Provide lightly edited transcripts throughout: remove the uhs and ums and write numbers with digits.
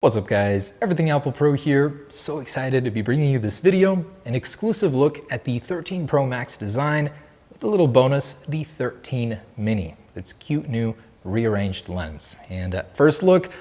What's up guys, Everything Apple Pro here. So excited to be bringing you this video, an exclusive look at the 13 Pro Max design with a little bonus, the 13 Mini. Its cute new rearranged lens. And at first look,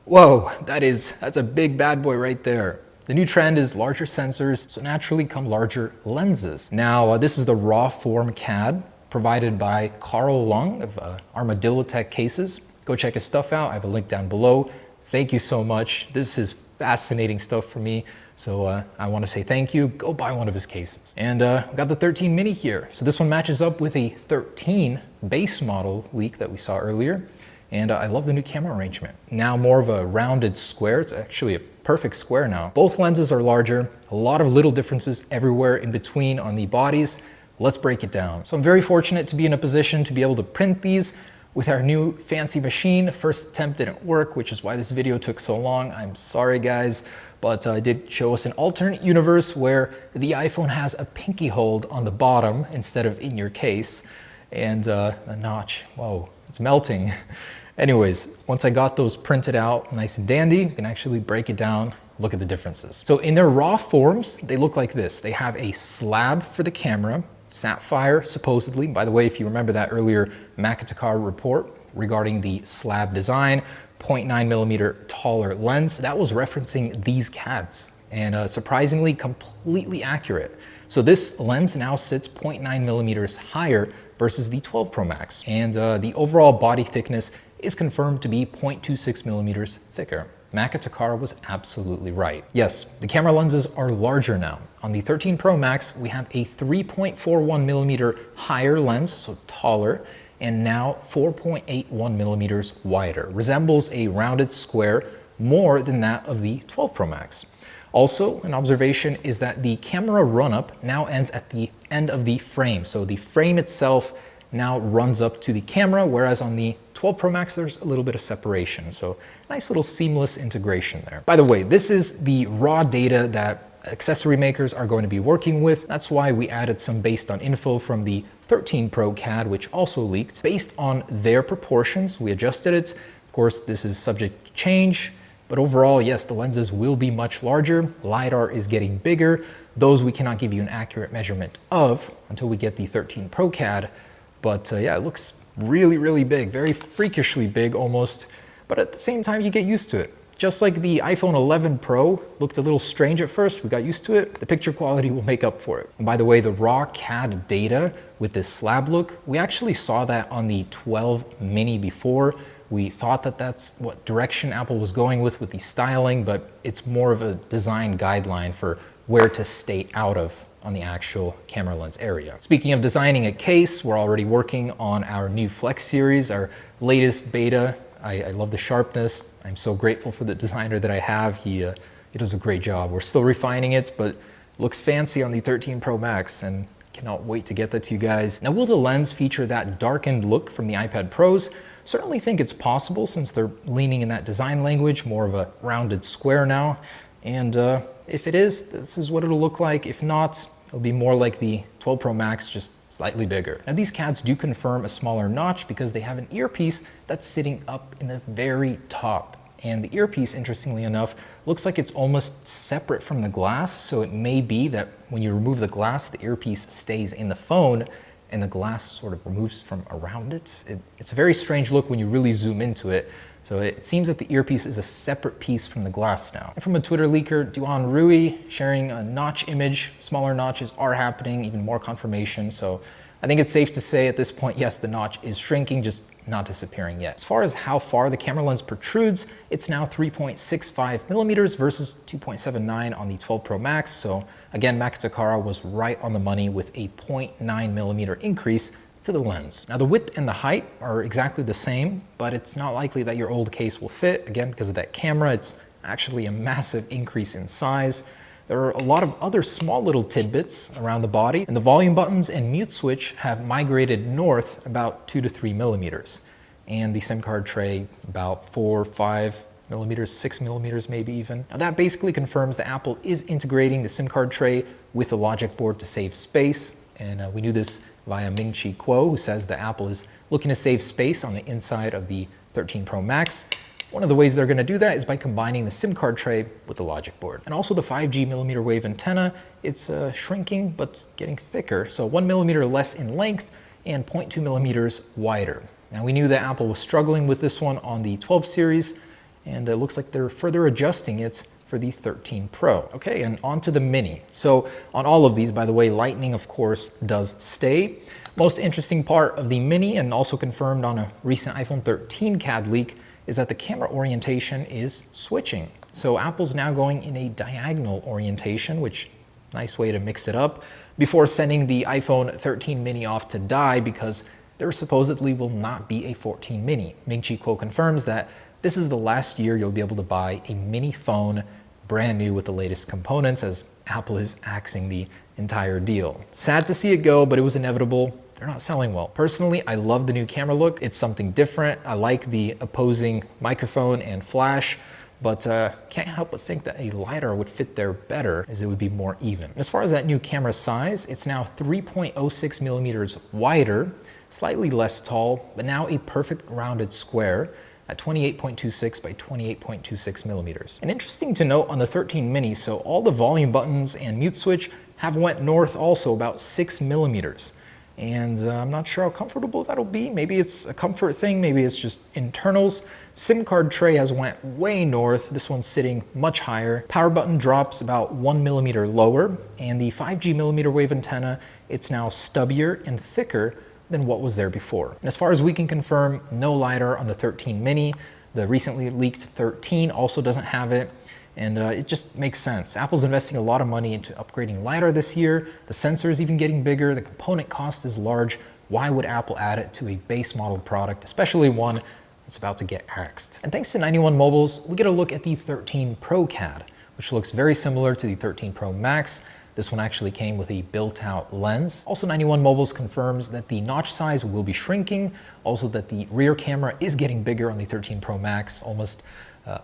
whoa, that's a big bad boy right there. The new trend is larger sensors, so naturally come larger lenses. Now, this is the raw form CAD provided by Carl Lung of Armadillo Tech Cases. Go check his stuff out. I have a link down below. Thank you so much. This is fascinating stuff for me. So I want to say thank you. Go buy one of his cases. And we got the 13 Mini here. So this one matches up with a 13 base model leak that we saw earlier. And I love the new camera arrangement. Now more of a rounded square. It's actually a perfect square now. Both lenses are larger. A lot of little differences everywhere in between on the bodies. Let's break it down. So I'm very fortunate to be in a position to be able to print these with our new fancy machine. First attempt didn't work, which is why this video took so long. I'm sorry guys, but it did show us an alternate universe where the iPhone has a pinky hold on the bottom instead of in your case. And the notch, whoa, it's melting. Anyways, once I got those printed out nice and dandy, you can actually break it down, look at the differences. So in their raw forms, they look like this. They have a slab for the camera, sapphire, supposedly. By the way, if you remember that earlier Makatakar report regarding the slab design, 0.9mm taller lens, that was referencing these CADs, and surprisingly completely accurate. So this lens now sits 0.9mm higher versus the 12 Pro Max, and the overall body thickness is confirmed to be 0.26mm thicker. Makatakar was absolutely right. Yes, the camera lenses are larger now. On the 13 Pro Max, we have a 3.41mm higher lens, so taller, and now 4.81mm wider. Resembles a rounded square more than that of the 12 Pro Max. Also, an observation is that the camera run-up now ends at the end of the frame. So the frame itself now runs up to the camera, whereas on the 12 Pro Max, there's a little bit of separation. So nice little seamless integration there. By the way, this is the raw data that accessory makers are going to be working with. That's why we added some based on info from the 13 Pro CAD, which also leaked. Based on their proportions, we adjusted it. Of course, this is subject to change, but overall, yes, the lenses will be much larger. LiDAR is getting bigger. Those we cannot give you an accurate measurement of until we get the 13 Pro CAD. But yeah, it looks really, really big, very freakishly big almost, but at the same time, you get used to it. Just like the iPhone 11 Pro looked a little strange at first, we got used to it, the picture quality will make up for it. And by the way, the raw CAD data with this slab look, we actually saw that on the 12 Mini before. We thought that that's what direction Apple was going with the styling, but it's more of a design guideline for where to stay out of on the actual camera lens area. Speaking of designing a case, we're already working on our new Flex series, our latest beta. I love the sharpness. I'm so grateful for the designer that I have. He does a great job. We're still refining it, but it looks fancy on the 13 Pro Max, and cannot wait to get that to you guys. Now, will the lens feature that darkened look from the iPad Pros? Certainly think it's possible since they're leaning in that design language, more of a rounded square now. And if it is, this is what it'll look like. If not, it'll be more like the 12 Pro Max, just slightly bigger. Now these CADs do confirm a smaller notch because they have an earpiece that's sitting up in the very top. And the earpiece, interestingly enough, looks like it's almost separate from the glass. So it may be that when you remove the glass, the earpiece stays in the phone and the glass sort of removes from around it. It's a very strange look when you really zoom into it. So it seems that the earpiece is a separate piece from the glass now. And from a Twitter leaker, Duan Rui, sharing a notch image. Smaller notches are happening, even more confirmation. So I think it's safe to say at this point, yes, the notch is shrinking, just not disappearing yet. As far as how far the camera lens protrudes, it's now 3.65mm versus 2.79 on the 12 Pro Max. So again, Makatakara was right on the money with a 0.9mm increase to the lens. Now the width and the height are exactly the same, but it's not likely that your old case will fit. Again, because of that camera, it's actually a massive increase in size. There are a lot of other small little tidbits around the body, and the volume buttons and mute switch have migrated north about 2 to 3mm. And the SIM card tray about 4, 5 millimeters, 6 millimeters maybe even. Now that basically confirms that Apple is integrating the SIM card tray with the logic board to save space. And we knew this via Ming-Chi Kuo, who says that Apple is looking to save space on the inside of the 13 Pro Max. One of the ways they're going to do that is by combining the SIM card tray with the logic board. And also the 5G millimeter wave antenna, it's shrinking but getting thicker, so 1 millimeter less in length and 0.2 millimeters wider. Now we knew that Apple was struggling with this one on the 12 series, and it looks like they're further adjusting it for the 13 Pro. Okay, and on to the Mini. So on all of these, by the way, Lightning of course does stay. Most interesting part of the Mini, and also confirmed on a recent iPhone 13 CAD leak, is that the camera orientation is switching. So Apple's now going in a diagonal orientation, which nice way to mix it up, before sending the iPhone 13 mini off to die because there supposedly will not be a 14 mini. Ming-Chi Kuo confirms that this is the last year you'll be able to buy a mini phone brand new with the latest components, as Apple is axing the entire deal. Sad to see it go, but it was inevitable. They're not selling well. Personally, I love the new camera look. It's something different. I like the opposing microphone and flash, but can't help but think that a LiDAR would fit there better, as it would be more even. As far as that new camera size, it's now 3.06 millimeters wider, slightly less tall, but now a perfect rounded square at 28.26 by 28.26 millimeters. And interesting to note on the 13 mini, so all the volume buttons and mute switch have went north also about 6 millimeters. And I'm not sure how comfortable that'll be. Maybe it's a comfort thing, maybe it's just internals. SIM card tray has went way north. This one's sitting much higher. Power button drops about 1 millimeter lower, and the 5G millimeter wave antenna, it's now stubbier and thicker than what was there before. And as far as we can confirm, no LiDAR on the 13 mini. The recently leaked 13 also doesn't have it. And it just makes sense. Apple's investing a lot of money into upgrading LiDAR this year. The sensor is even getting bigger. The component cost is large. Why would Apple add it to a base model product, especially one that's about to get axed? And thanks to 91 Mobiles, we get a look at the 13 Pro CAD, which looks very similar to the 13 Pro Max. This one actually came with a built-out lens. Also, 91 Mobiles confirms that the notch size will be shrinking. Also that the rear camera is getting bigger on the 13 Pro Max, almost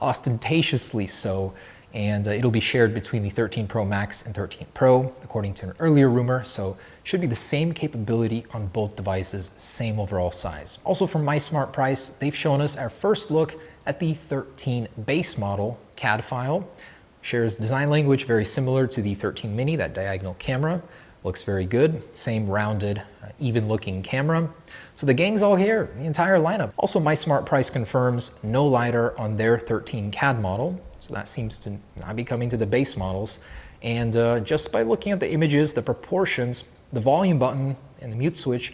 ostentatiously so, and it'll be shared between the 13 Pro Max and 13 Pro, according to an earlier rumor, so should be the same capability on both devices, same overall size. Also from My Smart Price, they've shown us our first look at the 13 base model CAD file. Shares design language very similar to the 13 mini, that diagonal camera. Looks very good, same rounded, even looking camera. So the gang's all here, the entire lineup. Also, My Smart Price confirms no LiDAR on their 13 CAD model. So that seems to not be coming to the base models. And just by looking at the images, the proportions, the volume button and the mute switch,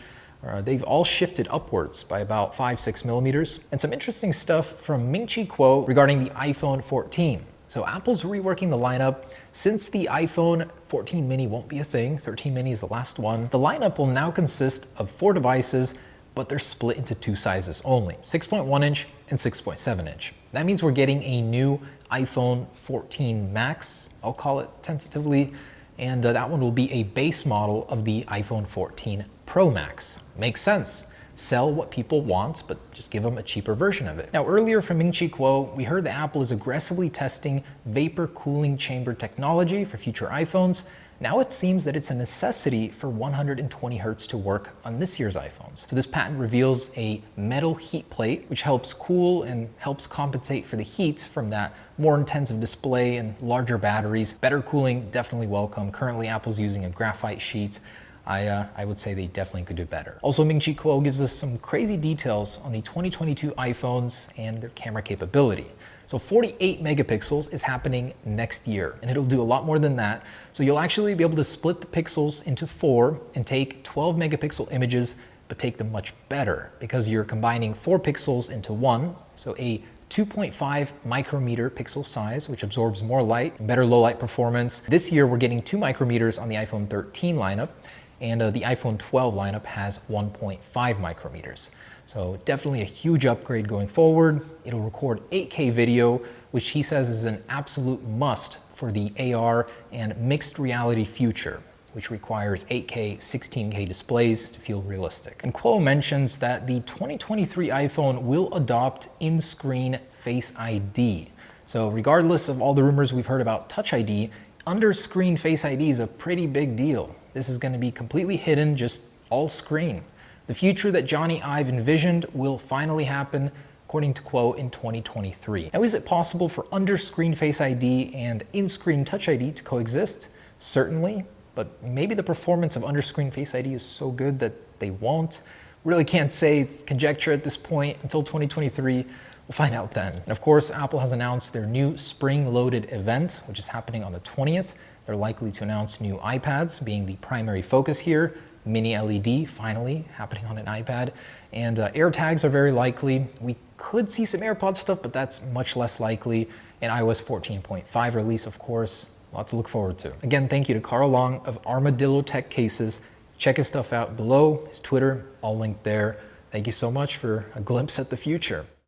they've all shifted upwards by about 5-6 millimeters. And some interesting stuff from Ming-Chi Kuo regarding the iPhone 14. So Apple's reworking the lineup. Since the iPhone 14 mini won't be a thing, 13 mini is the last one, the lineup will now consist of 4 devices, but they're split into 2 sizes only, 6.1 inch and 6.7 inch. That means we're getting a new iPhone 14 Max, I'll call it tentatively, and that one will be a base model of the iPhone 14 Pro Max. Makes sense. Sell what people want, but just give them a cheaper version of it. Now, earlier from Ming-Chi Kuo, we heard that Apple is aggressively testing vapor cooling chamber technology for future iPhones. Now it seems that it's a necessity for 120 Hz to work on this year's iPhones. So this patent reveals a metal heat plate, which helps cool and helps compensate for the heat from that more intensive display and larger batteries. Better cooling, definitely welcome. Currently, Apple's using a graphite sheet. I would say they definitely could do better. Also, Ming-Chi Kuo gives us some crazy details on the 2022 iPhones and their camera capability. So 48 megapixels is happening next year, and it'll do a lot more than that. So you'll actually be able to split the pixels into 4 and take 12 megapixel images, but take them much better because you're combining 4 pixels into 1. So a 2.5 micrometer pixel size, which absorbs more light and better low light performance. This year, we're getting 2 micrometers on the iPhone 13 lineup, and the iPhone 12 lineup has 1.5 micrometers. So definitely a huge upgrade going forward. It'll record 8K video, which he says is an absolute must for the AR and mixed reality future, which requires 8K, 16K displays to feel realistic. And Kuo mentions that the 2023 iPhone will adopt in-screen Face ID. So regardless of all the rumors we've heard about Touch ID, under-screen Face ID is a pretty big deal. This is going to be completely hidden, just all screen. The future that Johnny Ive envisioned will finally happen. according to quote, in 2023. Now, is it possible for under-screen Face ID and in-screen Touch ID to coexist? Certainly, but maybe the performance of under-screen Face ID is so good that they won't. Really can't say, it's conjecture at this point until 2023. We'll find out then. And of course, Apple has announced their new spring-loaded event, which is happening on the 20th. They're likely to announce new iPads being the primary focus here. Mini LED finally happening on an iPad. And AirTags are very likely. We could see some AirPod stuff, but that's much less likely. And iOS 14.5 release, of course. A lot to look forward to. Again, thank you to Carl Long of Armadillo Tech Cases. Check his stuff out below, his Twitter, all linked there. Thank you so much for a glimpse at the future.